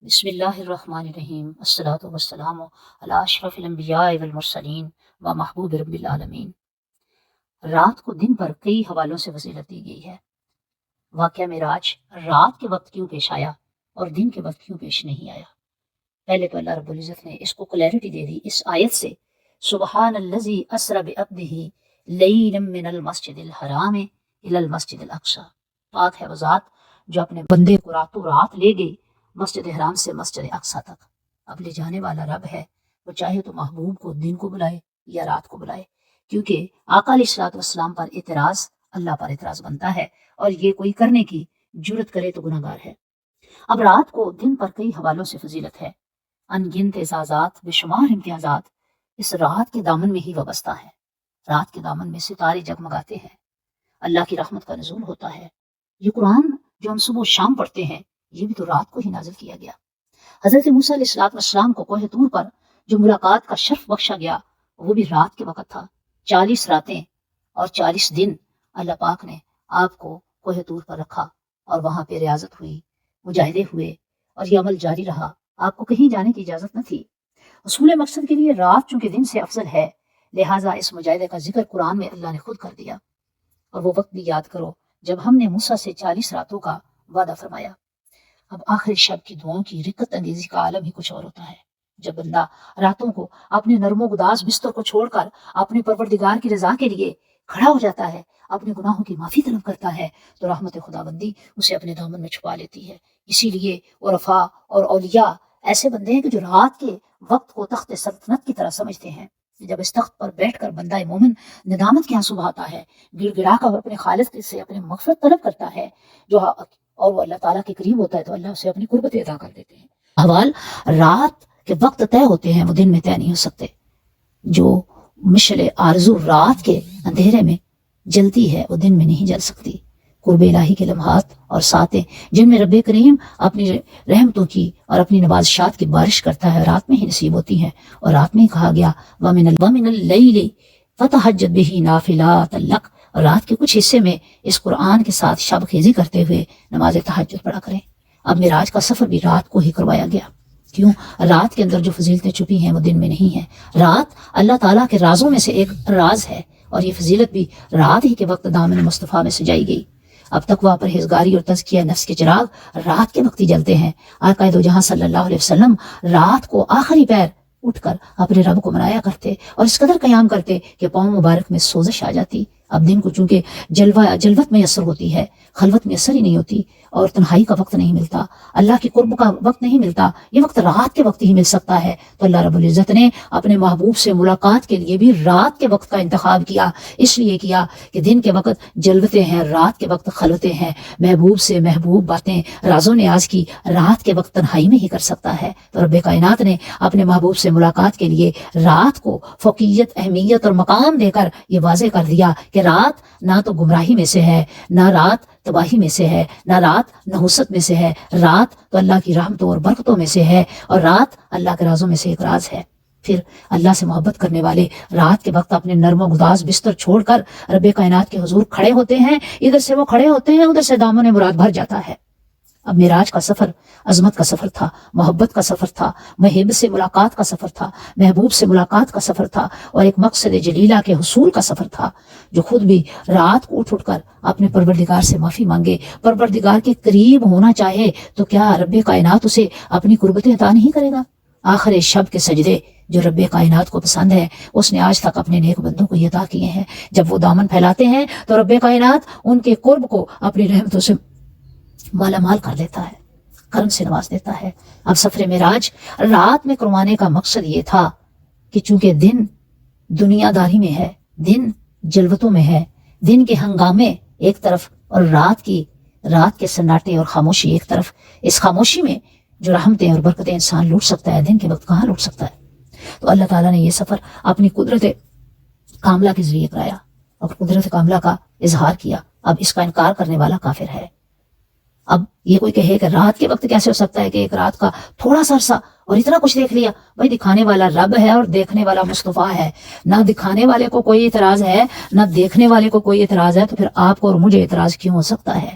بسم اللہ الرحمن الرحیم الصلاۃ والسلام علی اشرف الانبیاء والمرسلین و محبوب رب العالمین۔ رات کو دن پر کئی حوالوں سے فضیلت دی گئی ہے۔ واقعہ معراج رات کے وقت کیوں پیش آیا اور دن کے وقت کیوں پیش نہیں آیا؟ پہلے تو اللہ رب العزت نے اس کو کلیئرٹی دے دی اس آیت سے، سبحان الذی اسری بعبدہ لیلا من المسجد الحرام الی المسجد الاقصی، پاک ہے وہ ذات جو اپنے بندے کو راتوں رات لے گئی مسجد حرام سے مسجد اقصی تک۔ اب لے جانے والا رب ہے، وہ چاہے تو محبوب کو دن کو بلائے یا رات کو بلائے، کیونکہ آقا علیہ الصلوۃ والسلام پر اعتراض اللہ پر اعتراض بنتا ہے، اور یہ کوئی کرنے کی جرت کرے تو گناہ گار ہے۔ اب رات کو دن پر کئی حوالوں سے فضیلت ہے، ان گنت اعزازات، بے شمار امتیازات اس رات کے دامن میں ہی وابستہ ہیں۔ رات کے دامن میں ستارے جگمگاتے ہیں، اللہ کی رحمت کا نزول ہوتا ہے۔ یہ قرآن جو ہم صبح و شام پڑھتے ہیں، یہ بھی تو رات کو ہی نازل کیا گیا۔ حضرت موسیٰ علیہ السلام کو کوہ طور پر جو ملاقات کا شرف بخشا گیا، وہ بھی رات کے وقت تھا۔ 40 راتیں اور 40 دن اللہ پاک نے آپ کو کوہ طور پر رکھا، اور وہاں پہ ریاضت ہوئی، مجاہدے ہوئے، اور یہ عمل جاری رہا۔ آپ کو کہیں جانے کی اجازت نہ تھی۔ حصول مقصد کے لیے رات چونکہ دن سے افضل ہے، لہٰذا اس مجاہدے کا ذکر قرآن میں اللہ نے خود کر دیا۔ اور وہ وقت بھی یاد کرو جب ہم نے موسیٰ سے 40 راتوں کا وعدہ فرمایا۔ اب آخری شب کی دعاؤں کی رقت انگیزی کا عالم ہی کچھ اور ہوتا ہے، جب بندہ راتوں کو اپنے نرم و گداز بستر کو چھوڑ کر اپنے پروردگار کی رضا کے لیے کھڑا ہو جاتا ہے، اپنے گناہوں کی معافی طلب کرتا ہے، تو رحمت خداوندی اسے اپنے دامن میں چھپا لیتی ہے۔ اسی لیے عرفاء اور اولیاء ایسے بندے ہیں کہ جو رات کے وقت کو تخت سلطنت کی طرح سمجھتے ہیں۔ جب اس تخت پر بیٹھ کر بندہ مومن ندامت کے آنسو بہاتا ہے، گڑ گڑا کر اپنے خالق سے اپنے مغفرت طلب کرتا ہے، اور وہ اللہ تعالیٰ کے قریب ہوتا ہے، تو اللہ اسے اپنی قربت عطا کر دیتے ہیں۔ احوال رات کے وقت طے ہوتے ہیں، وہ دن میں طے نہیں ہو سکتے۔ جو مشعل آرزو رات کے اندھیرے میں جلتی ہے، وہ دن میں نہیں جل سکتی۔ قرب الہی کے لمحات اور ساتیں جن میں رب کریم اپنی رحمتوں کی اور اپنی نوازشات کی بارش کرتا ہے، رات میں ہی نصیب ہوتی ہیں۔ اور رات میں ہی کہا گیا وَمِنَ اللَّيْلِ فَتَہَجَّدْ بِهِ نَافِلَاتًا لَكَ، اور رات کے کچھ حصے میں اس قرآن کے ساتھ شب خیزی کرتے ہوئے نماز تہجد پڑھا کریں۔ اب معراج کا سفر بھی رات کو ہی کروایا گیا، کیوں؟ رات کے اندر جو فضیلتیں چھپی ہیں وہ دن میں نہیں ہیں۔ رات اللہ تعالیٰ کے رازوں میں سے ایک راز ہے، اور یہ فضیلت بھی رات ہی کے وقت دامن مصطفیٰ میں سجائی گئی۔ اب تقویٰ، پرہیزگاری اور تزکیہ نفس کے چراغ رات کے وقت ہی جلتے ہیں۔ آقا دو جہاں صلی اللہ علیہ وسلم رات کو آخری پیر اٹھ کر اپنے رب کو منایا کرتے، اور اس قدر قیام کرتے کہ پاؤں مبارک میں سوزش آ جاتی۔ اب دن کو چونکہ جلوت میں اثر ہوتی ہے، خلوت میں اثر ہی نہیں ہوتی، اور تنہائی کا وقت نہیں ملتا، اللہ کی قرب کا وقت نہیں ملتا، یہ وقت رات کے وقت ہی مل سکتا ہے۔ تو اللہ رب العزت نے اپنے محبوب سے ملاقات کے لیے بھی رات کے وقت کا انتخاب کیا، اس لیے کیا کہ دن کے وقت جلوتیں ہیں، رات کے وقت خلوتیں ہیں۔ محبوب سے محبوب باتیں راز و نیاز کی رات کے وقت تنہائی میں ہی کر سکتا ہے۔ تو رب کائنات نے اپنے محبوب سے ملاقات کے لیے رات کو فوقیت، اہمیت اور مقام دے کر یہ واضح کر دیا کہ رات نہ تو گمراہی میں سے ہے، نہ رات تباہی میں سے ہے، نہ رات نحوست میں سے ہے، رات تو اللہ کی رحمتوں اور برکتوں میں سے ہے، اور رات اللہ کے رازوں میں سے ایک راز ہے۔ پھر اللہ سے محبت کرنے والے رات کے وقت اپنے نرم و گداز بستر چھوڑ کر رب کائنات کے حضور کھڑے ہوتے ہیں، ادھر سے وہ کھڑے ہوتے ہیں، ادھر سے دامن مراد بھر جاتا ہے۔ اب معراج کا سفر عظمت کا سفر تھا، محبت کا سفر تھا، محب سے ملاقات کا سفر تھا، محبوب سے ملاقات کا سفر تھا، اور ایک مقصد جلیلہ کے حصول کا سفر تھا۔ جو خود بھی رات کو اٹھ کر اپنے پروردگار سے معافی مانگے، پروردگار کے قریب ہونا چاہے، تو کیا رب کائنات اسے اپنی قربتیں عطا نہیں کرے گا؟ آخر شب کے سجدے جو رب کائنات کو پسند ہے، اس نے آج تک اپنے نیک بندوں کو یہ عطا کیے ہیں۔ جب وہ دامن پھیلاتے ہیں تو رب کائنات ان کے قرب کو اپنی رحمتوں سے مالا مال کر دیتا ہے، کرم سے نواز دیتا ہے۔ اب سفر معراج رات میں کروانے کا مقصد یہ تھا کہ چونکہ دن دنیا داری میں ہے، دن جلوتوں میں ہے، دن کے ہنگامے ایک طرف اور رات کے سناٹے اور خاموشی ایک طرف، اس خاموشی میں جو رحمتیں اور برکتیں انسان لوٹ سکتا ہے، دن کے وقت کہاں لوٹ سکتا ہے؟ تو اللہ تعالیٰ نے یہ سفر اپنی قدرت کاملہ کے ذریعے کرایا، اور قدرت کاملہ کا اظہار کیا۔ اب اس کا انکار کرنے والا کافر ہے۔ اب یہ کوئی کہے کہ رات کے وقت کیسے ہو سکتا ہے کہ ایک رات کا تھوڑا سا عرصہ اور اتنا کچھ دیکھ لیا؟ بھائی دکھانے والا رب ہے اور دیکھنے والا مصطفیٰ ہے، نہ دکھانے والے کو کوئی اعتراض ہے نہ دیکھنے والے کو کوئی اعتراض ہے، تو پھر آپ کو اور مجھے اعتراض کیوں ہو سکتا ہے؟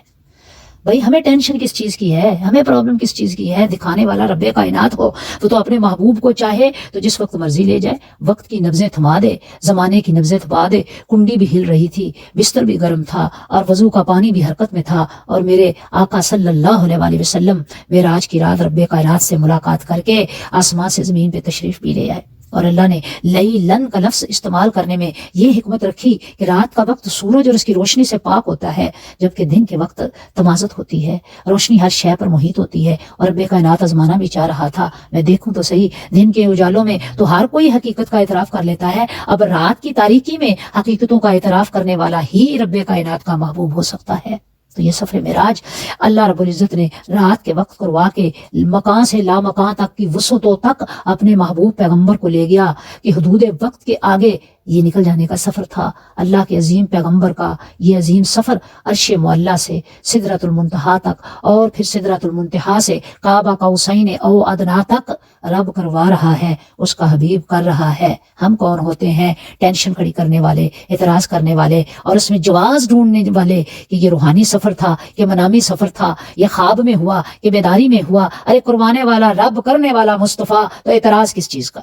بھائی ہمیں ٹینشن کس چیز کی ہے، ہمیں پرابلم کس چیز کی ہے؟ دکھانے والا رب کائنات ہو وہ تو اپنے محبوب کو چاہے تو جس وقت مرضی لے جائے، وقت کی نبضیں تھما دے، زمانے کی نبضیں تھما دے۔ کنڈی بھی ہل رہی تھی، بستر بھی گرم تھا، اور وضو کا پانی بھی حرکت میں تھا، اور میرے آقا صلی اللہ علیہ وآلہ وسلم معراج کی رات رب کائنات سے ملاقات کر کے آسمان سے زمین پہ تشریف بھی لے آئے۔ اور اللہ نے لیلن کا لفظ استعمال کرنے میں یہ حکمت رکھی کہ رات کا وقت سورج اور اس کی روشنی سے پاک ہوتا ہے، جبکہ دن کے وقت تمازت ہوتی ہے، روشنی ہر شے پر محیط ہوتی ہے۔ اور رب کائنات آزمانا بھی چاہ رہا تھا، میں دیکھوں تو صحیح، دن کے اجالوں میں تو ہر کوئی حقیقت کا اعتراف کر لیتا ہے، اب رات کی تاریکی میں حقیقتوں کا اعتراف کرنے والا ہی رب کائنات کا محبوب ہو سکتا ہے۔ تو یہ سفر معراج اللہ رب العزت نے رات کے وقت کروا کے مکان سے لا مکان تک کی وسعتوں تک اپنے محبوب پیغمبر کو لے گیا کہ حدود وقت کے آگے یہ نکل جانے کا سفر تھا۔ اللہ کے عظیم پیغمبر کا یہ عظیم سفر عرش معلیٰ سے سدرۃ المنتہا تک، اور پھر سدرۃ المنتہا سے کعبہ قوسین او ادنیٰ تک رب کروا رہا ہے، اس کا حبیب کر رہا ہے۔ ہم کون ہوتے ہیں ٹینشن کھڑی کرنے والے، اعتراض کرنے والے، اور اس میں جواز ڈھونڈنے والے کہ یہ روحانی سفر تھا، یہ منامی سفر تھا، یہ خواب میں ہوا، یہ بیداری میں ہوا؟ ارے قربانے والا رب، کرنے والا مصطفیٰ، تو اعتراض کس چیز کا؟